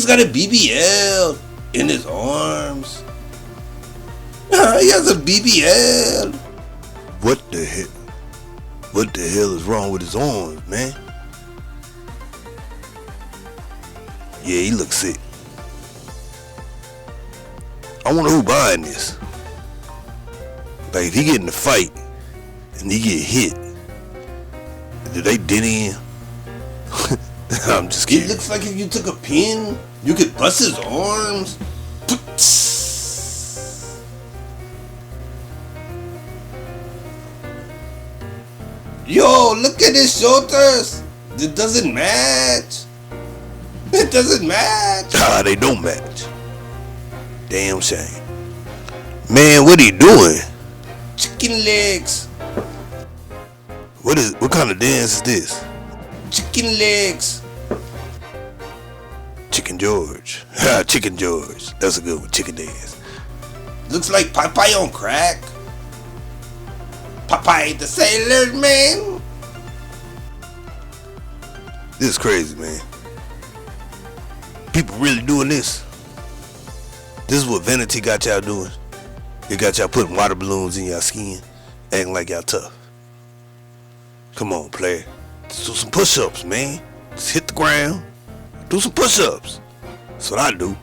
He's got a BBL in his arms. He has a BBL. What the heck? What the hell is wrong with his arms, man? Yeah, he looks sick. I wonder who buying this. Like, if he get in the fight and he get hit, do they dent in? I'm just kidding. It looks like if you took a pin, you could bust his arms. Yo, look at his shoulders. It doesn't match. It doesn't match. Ah, they don't match. Damn shame. Man, what are you doing? Chicken legs. What kind of dance is this? Chicken legs. Chicken George. Chicken George. That's a good one. Chicken dance. Looks like Popeye on crack. Popeye the Sailor Man. This is crazy, man. People really doing this. This is what vanity got y'all doing. It got y'all putting water balloons in y'all skin, acting like y'all tough. Come on, player. Just do some push-ups, man. Just hit the ground. Do some push-ups. That's what I do.